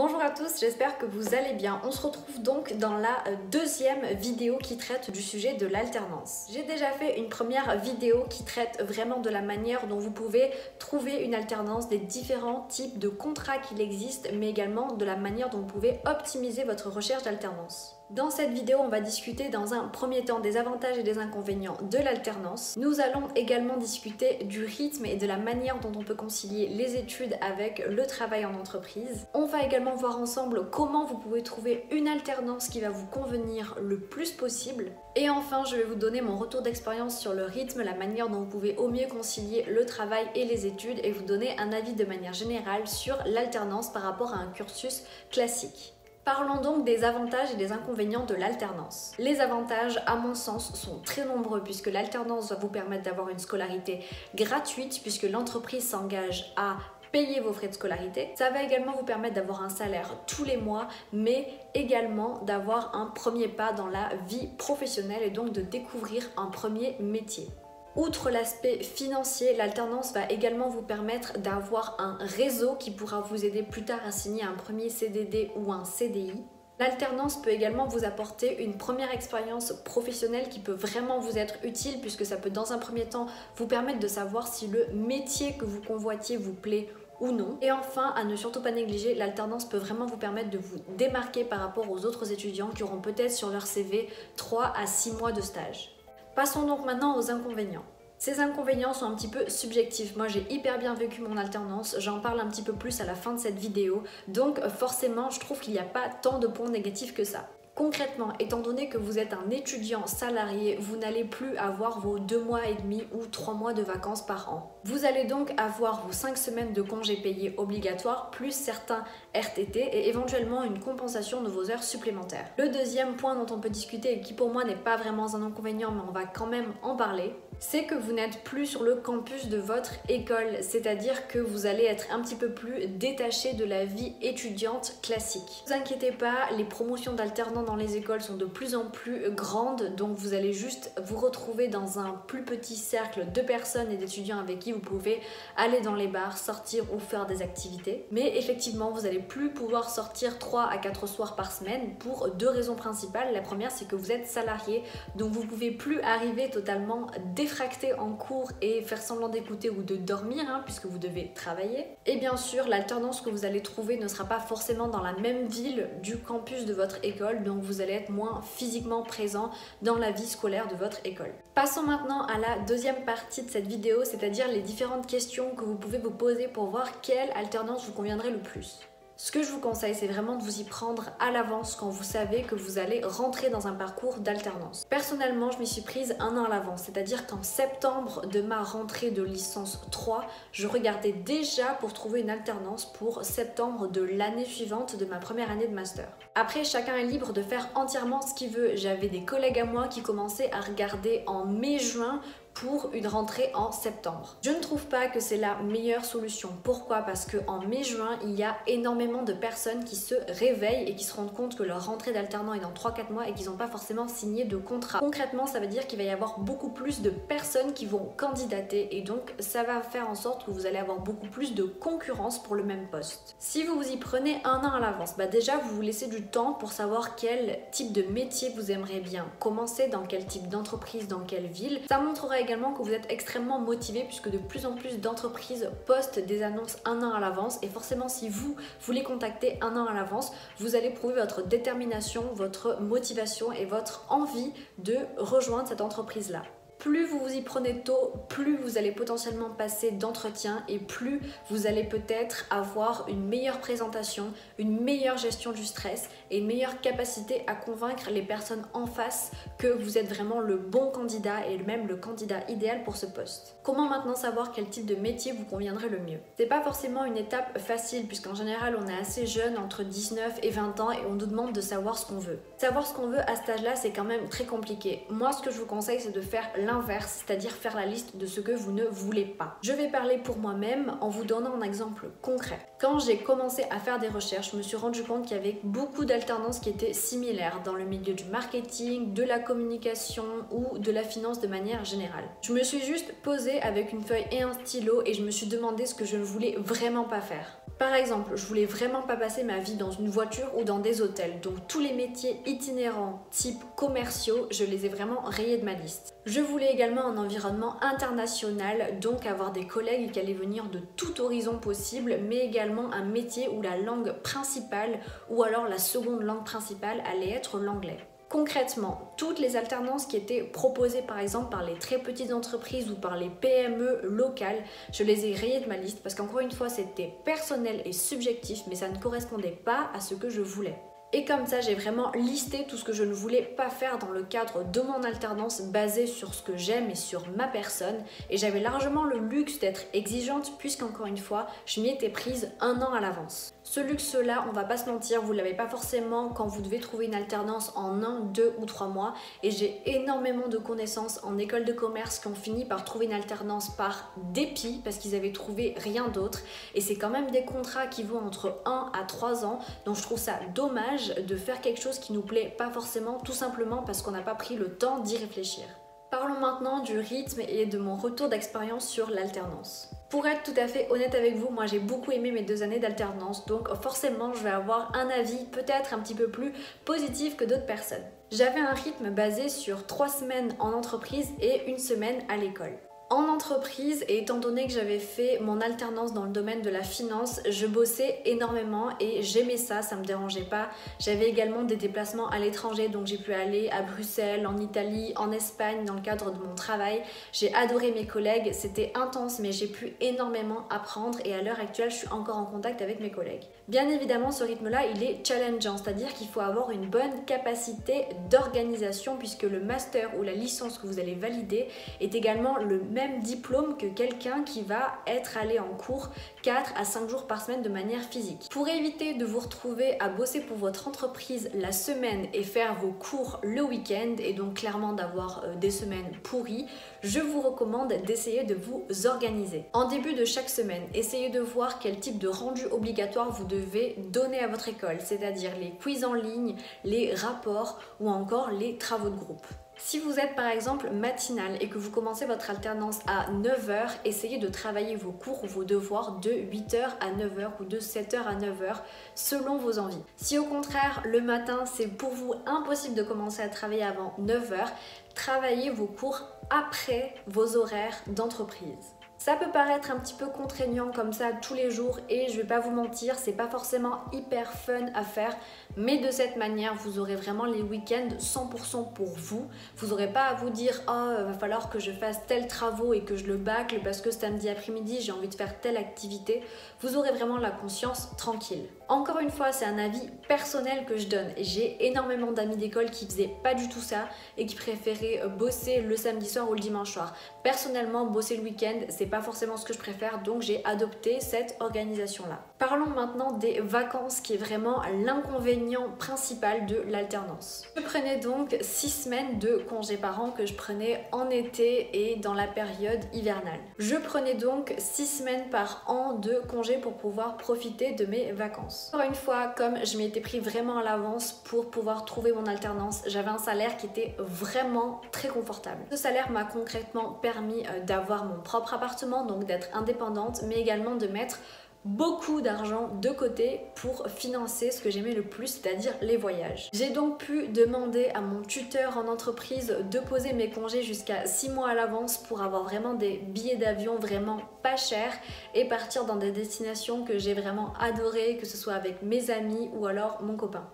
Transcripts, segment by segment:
Bonjour à tous, j'espère que vous allez bien. On se retrouve donc dans la deuxième vidéo qui traite du sujet de l'alternance. J'ai déjà fait une première vidéo qui traite vraiment de la manière dont vous pouvez trouver une alternance, des différents types de contrats qu'il existe, mais également de la manière dont vous pouvez optimiser votre recherche d'alternance. Dans cette vidéo, on va discuter dans un premier temps des avantages et des inconvénients de l'alternance. Nous allons également discuter du rythme et de la manière dont on peut concilier les études avec le travail en entreprise. On va également voir ensemble comment vous pouvez trouver une alternance qui va vous convenir le plus possible. Et enfin, je vais vous donner mon retour d'expérience sur le rythme, la manière dont vous pouvez au mieux concilier le travail et les études et vous donner un avis de manière générale sur l'alternance par rapport à un cursus classique. Parlons donc des avantages et des inconvénients de l'alternance. Les avantages, à mon sens, sont très nombreux puisque l'alternance va vous permettre d'avoir une scolarité gratuite puisque l'entreprise s'engage à payer vos frais de scolarité. Ça va également vous permettre d'avoir un salaire tous les mois, mais également d'avoir un premier pas dans la vie professionnelle et donc de découvrir un premier métier. Outre l'aspect financier, l'alternance va également vous permettre d'avoir un réseau qui pourra vous aider plus tard à signer un premier CDD ou un CDI. L'alternance peut également vous apporter une première expérience professionnelle qui peut vraiment vous être utile puisque ça peut dans un premier temps vous permettre de savoir si le métier que vous convoitiez vous plaît ou non. Et enfin, à ne surtout pas négliger, l'alternance peut vraiment vous permettre de vous démarquer par rapport aux autres étudiants qui auront peut-être sur leur CV 3 à 6 mois de stage. Passons donc maintenant aux inconvénients. Ces inconvénients sont un petit peu subjectifs. Moi, j'ai hyper bien vécu mon alternance, j'en parle un petit peu plus à la fin de cette vidéo, donc forcément, je trouve qu'il n'y a pas tant de points négatifs que ça. Concrètement, étant donné que vous êtes un étudiant salarié, vous n'allez plus avoir vos 2 mois et demi ou 3 mois de vacances par an. Vous allez donc avoir vos 5 semaines de congés payés obligatoires, plus certains RTT et éventuellement une compensation de vos heures supplémentaires. Le deuxième point dont on peut discuter et qui pour moi n'est pas vraiment un inconvénient, mais on va quand même en parler, c'est que vous n'êtes plus sur le campus de votre école, c'est-à-dire que vous allez être un petit peu plus détaché de la vie étudiante classique. Ne vous inquiétez pas, les promotions d'alternants dans les écoles sont de plus en plus grandes, donc vous allez juste vous retrouver dans un plus petit cercle de personnes et d'étudiants avec qui vous pouvez aller dans les bars, sortir ou faire des activités. Mais effectivement, vous n'allez plus pouvoir sortir 3 à 4 soirs par semaine pour 2 raisons principales. La première, c'est que vous êtes salarié, donc vous ne pouvez plus arriver totalement défracté en cours et faire semblant d'écouter ou de dormir, puisque vous devez travailler. Et bien sûr, l'alternance que vous allez trouver ne sera pas forcément dans la même ville du campus de votre école, donc vous allez être moins physiquement présent dans la vie scolaire de votre école. Passons maintenant à la deuxième partie de cette vidéo, c'est-à-dire les différentes questions que vous pouvez vous poser pour voir quelle alternance vous conviendrait le plus. Ce que je vous conseille, c'est vraiment de vous y prendre à l'avance quand vous savez que vous allez rentrer dans un parcours d'alternance. Personnellement, je m'y suis prise 1 an à l'avance, c'est-à-dire qu'en septembre de ma rentrée de licence 3, je regardais déjà pour trouver une alternance pour septembre de l'année suivante de ma première année de master. Après, chacun est libre de faire entièrement ce qu'il veut. J'avais des collègues à moi qui commençaient à regarder en mai-juin pour une rentrée en septembre. Je ne trouve pas que c'est la meilleure solution. Pourquoi? Parce qu'en mai-juin, il y a énormément de personnes qui se réveillent et qui se rendent compte que leur rentrée d'alternant est dans 3-4 mois et qu'ils n'ont pas forcément signé de contrat. Concrètement, ça veut dire qu'il va y avoir beaucoup plus de personnes qui vont candidater et donc ça va faire en sorte que vous allez avoir beaucoup plus de concurrence pour le même poste. Si vous vous y prenez 1 an à l'avance, déjà vous vous laissez du temps pour savoir quel type de métier vous aimeriez bien commencer, dans quel type d'entreprise, dans quelle ville. Ça montrera également que vous êtes extrêmement motivé puisque de plus en plus d'entreprises postent des annonces 1 an à l'avance et forcément si vous les contactez 1 an à l'avance, vous allez prouver votre détermination, votre motivation et votre envie de rejoindre cette entreprise-là. Plus vous vous y prenez tôt, plus vous allez potentiellement passer d'entretien et plus vous allez peut-être avoir une meilleure présentation, une meilleure gestion du stress et une meilleure capacité à convaincre les personnes en face que vous êtes vraiment le bon candidat et même le candidat idéal pour ce poste. Comment maintenant savoir quel type de métier vous conviendrait le mieux? C'est pas forcément une étape facile puisqu'en général on est assez jeune, entre 19 et 20 ans et on nous demande de savoir ce qu'on veut. Savoir ce qu'on veut à cet âge-là, c'est quand même très compliqué. Moi, ce que je vous conseille, c'est de faire l'inverse, c'est-à-dire faire la liste de ce que vous ne voulez pas. Je vais parler pour moi-même en vous donnant un exemple concret. Quand j'ai commencé à faire des recherches, je me suis rendu compte qu'il y avait beaucoup d'alternances qui étaient similaires dans le milieu du marketing, de la communication ou de la finance de manière générale. Je me suis juste posée avec une feuille et un stylo et je me suis demandé ce que je ne voulais vraiment pas faire. Par exemple, je voulais vraiment pas passer ma vie dans une voiture ou dans des hôtels, donc tous les métiers itinérants, type commerciaux, je les ai vraiment rayés de ma liste. Je voulais également un environnement international, donc avoir des collègues qui allaient venir de tout horizon possible, mais également un métier où la langue principale ou alors la seconde langue principale allait être l'anglais. Concrètement, toutes les alternances qui étaient proposées par exemple par les très petites entreprises ou par les PME locales, je les ai rayées de ma liste parce qu'encore une fois c'était personnel et subjectif, mais ça ne correspondait pas à ce que je voulais. Et comme ça, j'ai vraiment listé tout ce que je ne voulais pas faire dans le cadre de mon alternance basée sur ce que j'aime et sur ma personne. Et j'avais largement le luxe d'être exigeante puisqu'encore une fois, je m'y étais prise 1 an à l'avance. Ce luxe-là, on va pas se mentir, vous l'avez pas forcément quand vous devez trouver une alternance en 1, 2 ou 3 mois. Et j'ai énormément de connaissances en école de commerce qui ont fini par trouver une alternance par dépit parce qu'ils avaient trouvé rien d'autre. Et c'est quand même des contrats qui vont entre 1 à 3 ans. Donc je trouve ça dommage de faire quelque chose qui nous plaît pas forcément, tout simplement parce qu'on n'a pas pris le temps d'y réfléchir. Parlons maintenant du rythme et de mon retour d'expérience sur l'alternance. Pour être tout à fait honnête avec vous, moi j'ai beaucoup aimé mes 2 années d'alternance, donc forcément je vais avoir un avis peut-être un petit peu plus positif que d'autres personnes. J'avais un rythme basé sur 3 semaines en entreprise et 1 semaine à l'école. En entreprise, et étant donné que j'avais fait mon alternance dans le domaine de la finance, je bossais énormément et j'aimais ça, ça me dérangeait pas. J'avais également des déplacements à l'étranger, donc j'ai pu aller à Bruxelles, en Italie, en Espagne dans le cadre de mon travail. J'ai adoré mes collègues, c'était intense mais j'ai pu énormément apprendre et à l'heure actuelle je suis encore en contact avec mes collègues. Bien évidemment ce rythme-là il est challengeant, c'est-à-dire qu'il faut avoir une bonne capacité d'organisation puisque le master ou la licence que vous allez valider est également le même diplôme que quelqu'un qui va être allé en cours 4 à 5 jours par semaine de manière physique. Pour éviter de vous retrouver à bosser pour votre entreprise la semaine et faire vos cours le week-end et donc clairement d'avoir des semaines pourries, je vous recommande d'essayer de vous organiser. En début de chaque semaine, essayez de voir quel type de rendu obligatoire vous devez donner à votre école, c'est-à-dire les quiz en ligne, les rapports ou encore les travaux de groupe. Si vous êtes par exemple matinal et que vous commencez votre alternance à 9 h, essayez de travailler vos cours ou vos devoirs de 8 h à 9 h ou de 7 h à 9 h selon vos envies. Si au contraire le matin c'est pour vous impossible de commencer à travailler avant 9 h, travaillez vos cours après vos horaires d'entreprise. Ça peut paraître un petit peu contraignant comme ça tous les jours et je vais pas vous mentir, c'est pas forcément hyper fun à faire, mais de cette manière vous aurez vraiment les week-ends 100% pour vous. Vous n'aurez pas à vous dire oh va falloir que je fasse tel travaux et que je le bâcle parce que samedi après-midi j'ai envie de faire telle activité. Vous aurez vraiment la conscience tranquille. Encore une fois, c'est un avis personnel que je donne et j'ai énormément d'amis d'école qui faisaient pas du tout ça et qui préféraient bosser le samedi soir ou le dimanche soir. Personnellement, bosser le week-end, c'est pas forcément ce que je préfère, donc j'ai adopté cette organisation-là. Parlons maintenant des vacances, qui est vraiment l'inconvénient principal de l'alternance. Je prenais donc 6 semaines de congés par an que je prenais en été et dans la période hivernale. Je prenais donc 6 semaines par an de congés pour pouvoir profiter de mes vacances. Encore une fois, comme je m'étais pris vraiment à l'avance pour pouvoir trouver mon alternance, j'avais un salaire qui était vraiment très confortable. Ce salaire m'a concrètement permis d'avoir mon propre appartement, donc d'être indépendante, mais également de mettre beaucoup d'argent de côté pour financer ce que j'aimais le plus, c'est-à-dire les voyages. J'ai donc pu demander à mon tuteur en entreprise de poser mes congés jusqu'à 6 mois à l'avance pour avoir vraiment des billets d'avion vraiment pas chers et partir dans des destinations que j'ai vraiment adorées, que ce soit avec mes amis ou alors mon copain.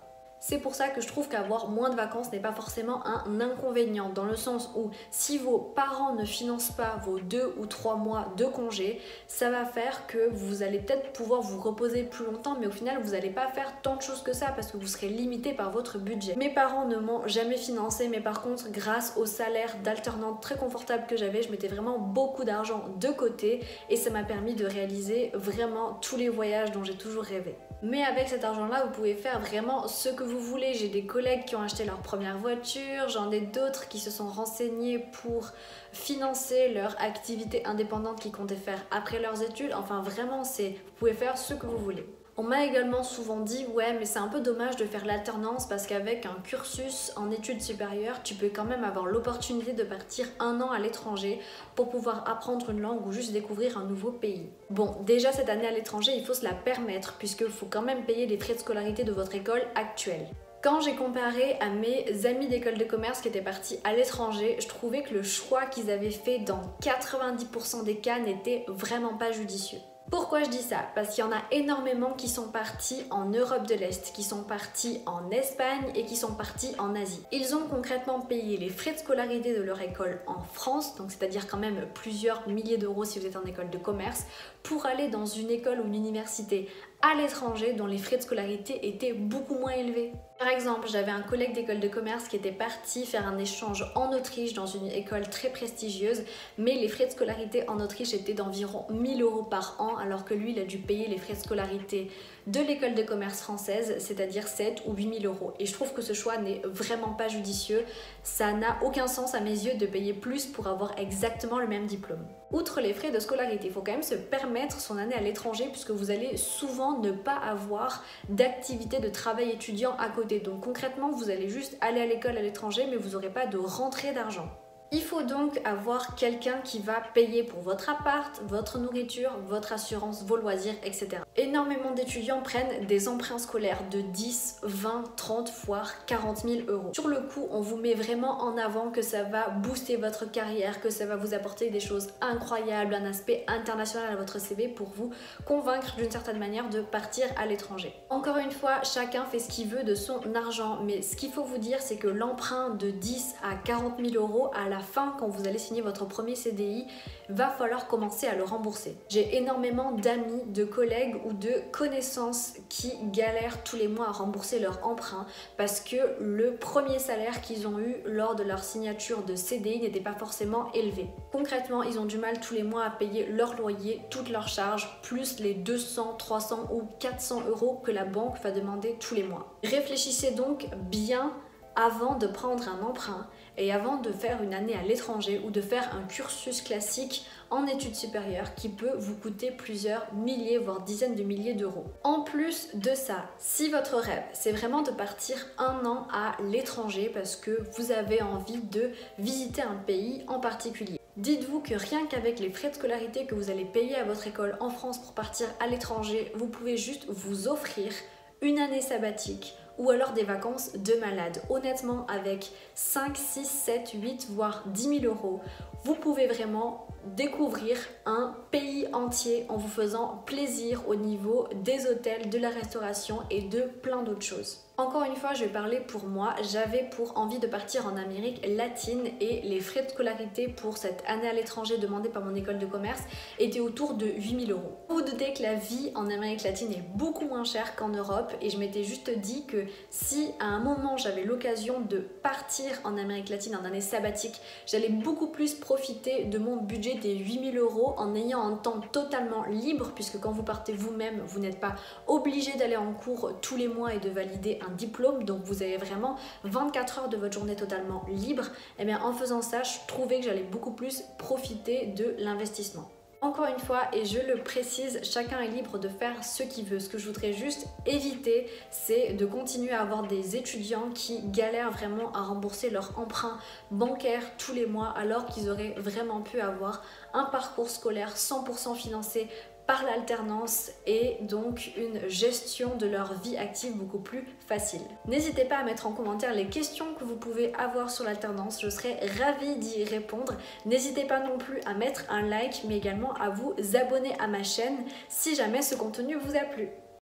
C'est pour ça que je trouve qu'avoir moins de vacances n'est pas forcément un inconvénient, dans le sens où si vos parents ne financent pas vos 2 ou 3 mois de congé, ça va faire que vous allez peut-être pouvoir vous reposer plus longtemps, mais au final vous n'allez pas faire tant de choses que ça parce que vous serez limité par votre budget. Mes parents ne m'ont jamais financé, mais par contre grâce au salaire d'alternante très confortable que j'avais, je mettais vraiment beaucoup d'argent de côté et ça m'a permis de réaliser vraiment tous les voyages dont j'ai toujours rêvé. Mais avec cet argent-là, vous pouvez faire vraiment ce que vous voulez. J'ai des collègues qui ont acheté leur première voiture, j'en ai d'autres qui se sont renseignés pour financer leur activité indépendante qu'ils comptaient faire après leurs études. Enfin vraiment, vous pouvez faire ce que vous voulez. On m'a également souvent dit ouais mais c'est un peu dommage de faire l'alternance parce qu'avec un cursus en études supérieures tu peux quand même avoir l'opportunité de partir 1 an à l'étranger pour pouvoir apprendre une langue ou juste découvrir un nouveau pays. Bon déjà cette année à l'étranger il faut se la permettre puisqu'il faut quand même payer les frais de scolarité de votre école actuelle. Quand j'ai comparé à mes amis d'école de commerce qui étaient partis à l'étranger, je trouvais que le choix qu'ils avaient fait dans 90% des cas n'était vraiment pas judicieux. Pourquoi je dis ça? Parce qu'il y en a énormément qui sont partis en Europe de l'Est, qui sont partis en Espagne et qui sont partis en Asie. Ils ont concrètement payé les frais de scolarité de leur école en France, donc c'est-à-dire quand même plusieurs milliers d'euros si vous êtes en école de commerce, pour aller dans une école ou une université à l'étranger dont les frais de scolarité étaient beaucoup moins élevés. Par exemple, j'avais un collègue d'école de commerce qui était parti faire un échange en Autriche dans une école très prestigieuse, mais les frais de scolarité en Autriche étaient d'environ 1000 euros par an, alors que lui, il a dû payer les frais de scolarité de l'école de commerce française, c'est-à-dire 7 ou 8000 euros. Et je trouve que ce choix n'est vraiment pas judicieux. Ça n'a aucun sens à mes yeux de payer plus pour avoir exactement le même diplôme. Outre les frais de scolarité, il faut quand même se permettre son année à l'étranger puisque vous allez souvent ne pas avoir d'activité de travail étudiant à côté. Donc concrètement, vous allez juste aller à l'école à l'étranger mais vous n'aurez pas de rentrée d'argent. Il faut donc avoir quelqu'un qui va payer pour votre appart, votre nourriture, votre assurance, vos loisirs, etc. Énormément d'étudiants prennent des emprunts scolaires de 10, 20, 30 voire 40 000 euros. Sur le coup, on vous met vraiment en avant que ça va booster votre carrière, que ça va vous apporter des choses incroyables, un aspect international à votre CV pour vous convaincre d'une certaine manière de partir à l'étranger. Encore une fois, chacun fait ce qu'il veut de son argent, mais ce qu'il faut vous dire, c'est que l'emprunt de 10 à 40 000 euros à la fin, quand vous allez signer votre premier CDI, va falloir commencer à le rembourser. J'ai énormément d'amis, de collègues ou de connaissances qui galèrent tous les mois à rembourser leur emprunt parce que le premier salaire qu'ils ont eu lors de leur signature de CDI n'était pas forcément élevé. Concrètement, ils ont du mal tous les mois à payer leur loyer, toutes leurs charges, plus les 200, 300 ou 400 euros que la banque va demander tous les mois. Réfléchissez donc bien avant de prendre un emprunt et avant de faire une année à l'étranger ou de faire un cursus classique en études supérieures qui peut vous coûter plusieurs milliers voire dizaines de milliers d'euros. En plus de ça, si votre rêve c'est vraiment de partir 1 an à l'étranger parce que vous avez envie de visiter un pays en particulier, dites-vous que rien qu'avec les frais de scolarité que vous allez payer à votre école en France pour partir à l'étranger, vous pouvez juste vous offrir une année sabbatique ou alors des vacances de malade. Honnêtement, avec 5, 6, 7, 8, voire 10 000 euros, vous pouvez vraiment découvrir un pays entier en vous faisant plaisir au niveau des hôtels, de la restauration et de plein d'autres choses. Encore une fois, je vais parler pour moi. J'avais pour envie de partir en Amérique latine et les frais de scolarité pour cette année à l'étranger demandée par mon école de commerce étaient autour de 8 000 euros. Vous doutez que la vie en Amérique latine est beaucoup moins chère qu'en Europe et je m'étais juste dit que si à un moment j'avais l'occasion de partir en Amérique latine en année sabbatique, j'allais beaucoup plus profiter de mon budget des 8 000 euros en ayant un temps totalement libre puisque quand vous partez vous-même, vous n'êtes pas obligé d'aller en cours tous les mois et de valider un diplôme, donc vous avez vraiment 24 heures de votre journée totalement libre. Et bien en faisant ça, je trouvais que j'allais beaucoup plus profiter de l'investissement. Encore une fois, et je le précise, chacun est libre de faire ce qu'il veut. Ce que je voudrais juste éviter, c'est de continuer à avoir des étudiants qui galèrent vraiment à rembourser leur emprunt bancaire tous les mois alors qu'ils auraient vraiment pu avoir un parcours scolaire 100% financé par l'alternance et donc une gestion de leur vie active beaucoup plus facile. N'hésitez pas à mettre en commentaire les questions que vous pouvez avoir sur l'alternance, je serai ravie d'y répondre. N'hésitez pas non plus à mettre un like mais également à vous abonner à ma chaîne si jamais ce contenu vous a plu.